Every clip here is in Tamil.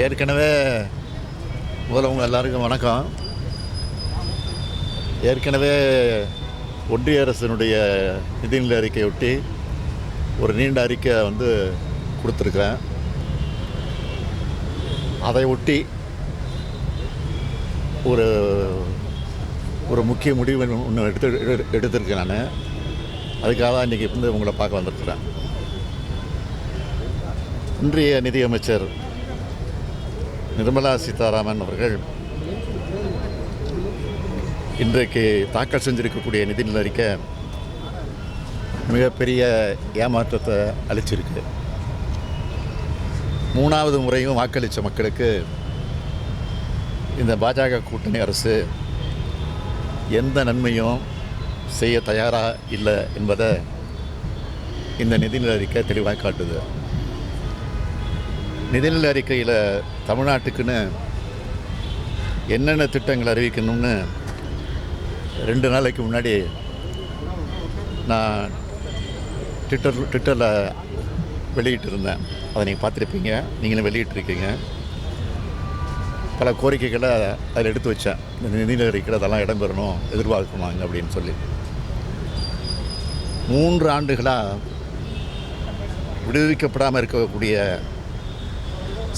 ஏற்கனவே முதல்ல உங்கள் எல்லாருக்கும் வணக்கம். ஏற்கனவே ஒன்றிய அரசினுடைய நிதிநிலை அறிக்கையொட்டி ஒரு நீண்ட அறிக்கை கொடுத்துருக்குறேன். அதை ஒட்டி ஒரு ஒரு முக்கிய முடிவு ஒன்று எடுத்திருக்கேன். நான் அதுக்காக தான் இன்றைக்கி உங்களை பார்க்க வந்திருக்கிறேன். இன்றைய நிதியமைச்சர் நிர்மலா சீதாராமன் அவர்கள் இன்றைக்கு தாக்கல் செஞ்சிருக்கக்கூடிய நிதிநிலை அறிக்கை மிகப்பெரிய ஏமாற்றத்தை அளிச்சிருக்கு. 3வது முறையும் வாக்களித்த மக்களுக்கு இந்த பாஜக கூட்டணி அரசு எந்த நன்மையும் செய்ய தயாராக இல்லை என்பதை இந்த நிதிநிலை அறிக்கை தெளிவாக காட்டுது. நிதிநிலை அறிக்கையில் தமிழ்நாட்டுக்குன்னு என்னென்ன திட்டங்கள் அறிவிக்கணும்னு 2 நாளைக்கு முன்னாடி நான் ட்விட்டரில் வெளியிட்டிருந்தேன். அதை நீங்கள் பார்த்துருப்பீங்க, நீங்களும் வெளியிட்டிருக்கீங்க. பல கோரிக்கைகளை அதில் எடுத்து வச்சேன். இந்த நிதிநிலை அறிக்கையில் அதெல்லாம் இடம்பெறணும், எதிர்பார்க்கணும் அப்படின்னு சொல்லி. 3 ஆண்டுகளாக விடுவிக்கப்படாமல் இருக்கக்கூடிய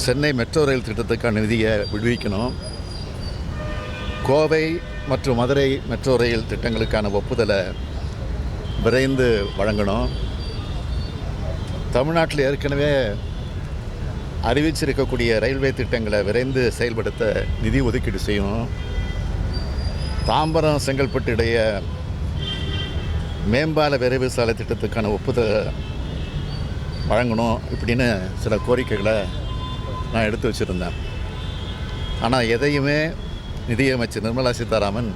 சென்னை மெட்ரோ ரயில் திட்டத்துக்கான நிதியை விடுவிக்கணும். கோவை மற்றும் மதுரை மெட்ரோ ரயில் திட்டங்களுக்கான ஒப்புதலை விரைந்து வழங்கணும். தமிழ்நாட்டில் ஏற்கனவே அறிவிச்சிருக்கக்கூடிய ரயில்வே திட்டங்களை விரைந்து செயல்படுத்த நிதி ஒதுக்கீடு செய்யணும். தாம்பரம் செங்கல்பட்டு இடையே மேம்பால விரைவு சாலை திட்டத்துக்கான ஒப்புதலை வழங்கணும். இப்படின்னு சில கோரிக்கைகளை நான் எடுத்து வச்சுருந்தேன். ஆனால் எதையுமே நிதியமைச்சர் நிர்மலா சீதாராமன்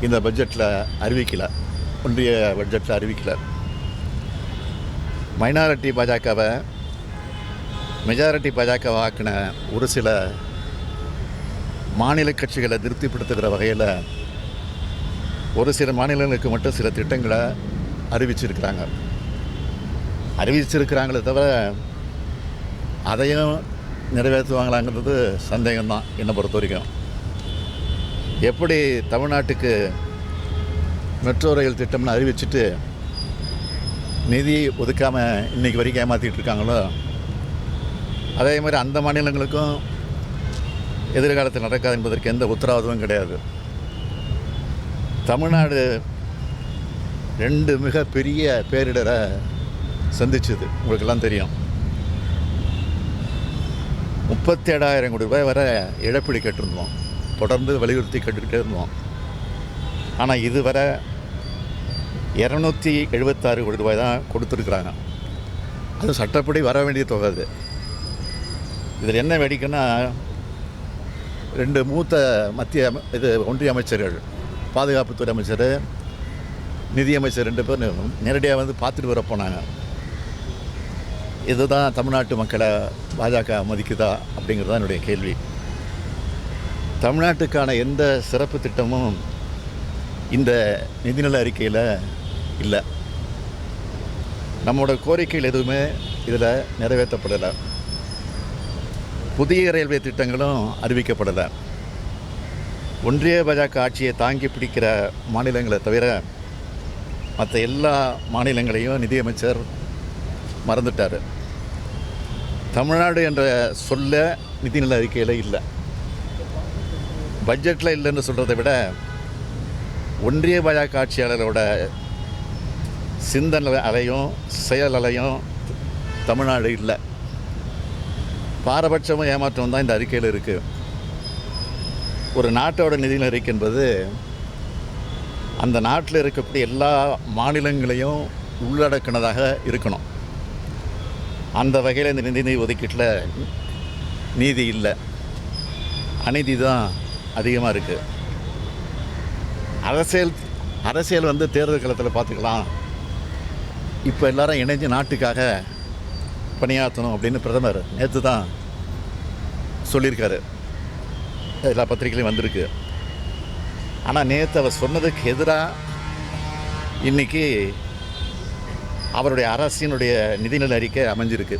இந்த பட்ஜெட்டில் அறிவிக்கலை, ஒன்றிய பட்ஜெட்டில் அறிவிக்கலை. மைனாரிட்டி பாஜகவை மெஜாரிட்டி பாஜக ஆக்கின ஒரு சில மாநில கட்சிகளை திருப்திப்படுத்துகிற வகையில் ஒரு சில மாநிலங்களுக்கு மட்டும் சில திட்டங்களை அறிவிச்சிருக்கிறாங்களே தவிர அதையும் நிறைவேற்றுவாங்களாங்கிறது சந்தேகம்தான் என்னை பொறுத்த வரைக்கும். எப்படி தமிழ்நாட்டுக்கு மெட்ரோ ரயில் திட்டம்னு அறிவிச்சுட்டு நிதி ஒதுக்காமல் இன்றைக்கி வரைக்கும் ஏமாற்றிட்டு இருக்காங்களோ, அதே மாதிரி அந்த மாநிலங்களுக்கும் எதிர்காலத்தில் நடக்காது என்பதற்கு எந்த உத்தரவாதமும் கிடையாது. தமிழ்நாடு 2 மிகப்பெரிய பேரிடரை சந்திச்சுது, உங்களுக்கெல்லாம் தெரியும். 37,000 கோடி ரூபாய் வரை இழப்பீடு கேட்டிருந்தோம், தொடர்ந்து வலியுறுத்தி கேட்டுக்கிட்டே இருந்தோம். ஆனால் இதுவரை 276 கோடி ரூபாய் தான் கொடுத்துருக்குறாங்க. அது சட்டப்படி வர வேண்டிய தொகை. அது இதில் என்ன வேடிக்கைன்னா, 2 மூத்த ஒன்றிய அமைச்சர்கள், பாதுகாப்புத்துறை அமைச்சர், நிதியமைச்சர் 2 பேர் நேரடியாக பார்த்துட்டு வர போனாங்க. இதுதான் தமிழ்நாட்டு மக்களை பாஜக மதிக்குதா அப்படிங்கிறது தான் என்னுடைய கேள்வி. தமிழ்நாட்டுக்கான எந்த சிறப்பு திட்டமும் இந்த நிதிநிலை அறிக்கையில் இல்லை. நம்மளோட கோரிக்கைகள் எதுவுமே இதில் நிறைவேற்றப்படலை. புதிய ரயில்வே திட்டங்களும் அறிவிக்கப்படலை. ஒன்றிய பாஜக ஆட்சியை தாங்கி பிடிக்கிற மாநிலங்களை தவிர மற்ற எல்லா மாநிலங்களையும் நிதியமைச்சர் மறந்துட்டார். தமிழ்நாடு என்ற சொல்ல நிதிநிலை அறிக்கையில் இல்லை. பட்ஜெட்டில் இல்லைன்னு சொல்கிறத விட ஒன்றிய பாஜக ஆட்சியாளரோட சிந்தனை அலையும் செயல் அலையும் தமிழ்நாடு இல்லை. பாரபட்சமும் ஏமாற்றம் தான் இந்த அறிக்கையில் இருக்குது. ஒரு நாட்டோட நிதிநிலை அறிக்கை என்பது அந்த நாட்டில் இருக்கக்கூடிய எல்லா மாநிலங்களையும் உள்ளடக்கினதாக இருக்கணும். அந்த வகையில் இந்த நிதி ஒதுக்கீட்டில் நீதி இல்லை, அநீதி தான் அதிகமாக இருக்குது. அரசியல் தேர்தல் காலத்தில் பார்த்துக்கலாம். இப்போ எல்லாரும் இணைஞ்சு நாட்டுக்காக பணியாற்றணும் அப்படின்னு பிரதமர் நேற்று தான் சொல்லியிருக்காரு. எல்லா பத்திரிகையிலையும் வந்திருக்கு. ஆனால் நேற்று அவர் சொன்னதுக்கு எதிராக இன்றைக்கி அவருடைய அரசினுடைய நிதிநிலை அறிக்கை அமைஞ்சிருக்கு.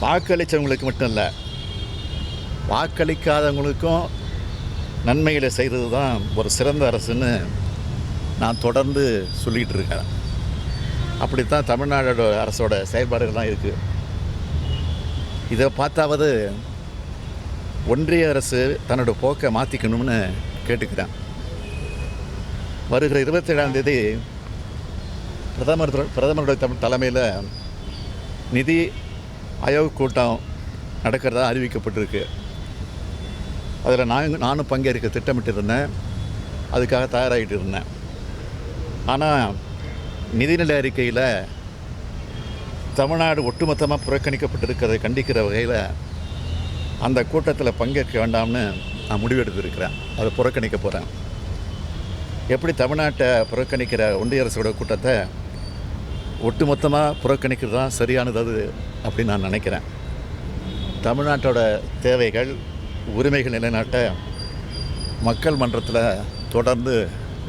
வாக்களித்தவங்களுக்கு மட்டும் இல்லை, வாக்களிக்காதவங்களுக்கும் நன்மைகளை செய்கிறது தான் ஒரு சிறந்த அரசுன்னு நான் தொடர்ந்து சொல்லிகிட்டு இருக்கேன். அப்படித்தான் தமிழ்நாடோட அரசோட செயல்பாடுகள்லாம் இருக்குது. இதை பார்த்தாவது ஒன்றிய அரசு தன்னோட போக்கை மாற்றிக்கணும்னு கேட்டுக்கிறேன். வருகிற 27ஆம் தேதி பிரதமருடைய தலைமையில் நிதி ஆயோக் கூட்டம் நடக்கிறதா அறிவிக்கப்பட்டிருக்கு. அதில் நானும் பங்கேற்க திட்டமிட்டிருந்தேன், அதுக்காக தயாராகிட்டு இருந்தேன். ஆனால் நிதிநிலை அறிக்கையில் தமிழ்நாடு ஒட்டுமொத்தமாக புறக்கணிக்கப்பட்டிருக்கிறதை கண்டிக்கிற வகையில் அந்த கூட்டத்தில் பங்கேற்க வேண்டாம்னு நான் முடிவெடுத்திருக்கிறேன். அதை புறக்கணிக்க போகிறேன். எப்படி தமிழ்நாட்டை புறக்கணிக்கிற ஒன்றிய அரசோட கூட்டத்தை ஒட்டுமொத்தமாக புறக்கணிக்கிறது தான் சரியானது அது அப்படின்னு நான் நினைக்கிறேன். தமிழ்நாட்டோட தேவைகள், உரிமைகள் நிலைநாட்ட மக்கள் மன்றத்தில் தொடர்ந்து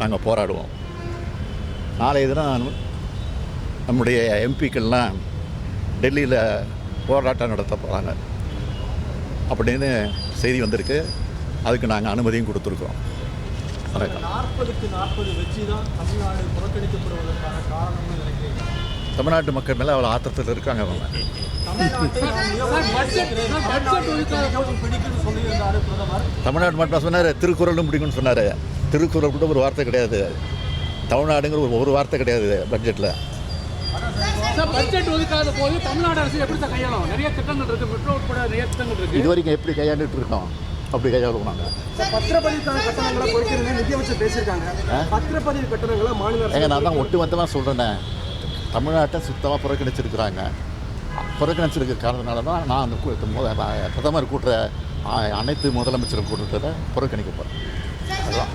நாங்கள் போராடுவோம். நாளைய தினம் நம்முடைய எம்பிக்கள்லாம் டெல்லியில் போராட்டம் நடத்த போகிறாங்க அப்படின்னு செய்தி வந்திருக்கு. அதுக்கு நாங்கள் அனுமதியும் கொடுத்துருக்கோம். வணக்கம். 40க்கு 40 வச்சு தான் தமிழ்நாடு புறக்கணிக்கப்படுவதற்கான காரணம்னு நினைக்கிறீங்க? தமிழ்நாட்டு மக்கள் மேலே அவ்வளோ ஆத்திரத்தில் இருக்காங்க. அவங்க தமிழ்நாடு மட்டும் சொன்னார், திருக்குறளும் பிடிக்கும்னு சொன்னார். திருக்குறள் கூட ஒரு வார்த்தை கிடையாது, தமிழ்நாடுங்கிற ஒரு வார்த்தை கிடையாது பட்ஜெட்டில். பட்ஜெட் ஒதுக்காத போது தமிழ்நாடு அரசு எப்படி தான் கையாளும்? நிறைய திட்டங்கள் இருக்குது, மெட்ரோ உட்பட நிறைய திட்டங்கள் இருக்குது. இது வரைக்கும் எப்படி கையாண்டுட்டு இருக்கோம், அப்படி கையாளுவோம் நாங்கள். பத்திரப்பதிவுக்கான கட்டணங்களை குறைக்கிறது நிதியமைச்சர் பேசியிருக்காங்க. பத்திரப்பதிவு கட்டணங்களை மாநில அரசு நான் தான் ஒட்டுமொத்தமாக சொல்கிறேன்னே, தமிழ்நாட்டை சுத்தமாக புறக்கணிச்சிருக்கிறாங்க. புறக்கணிச்சிருக்க காரணத்தினால தான் நான் அந்த பிரதமர் கூட்டுற அனைத்து முதலமைச்சர் கூட்டத்தை புறக்கணிக்க போகிறேன். அதுதான்.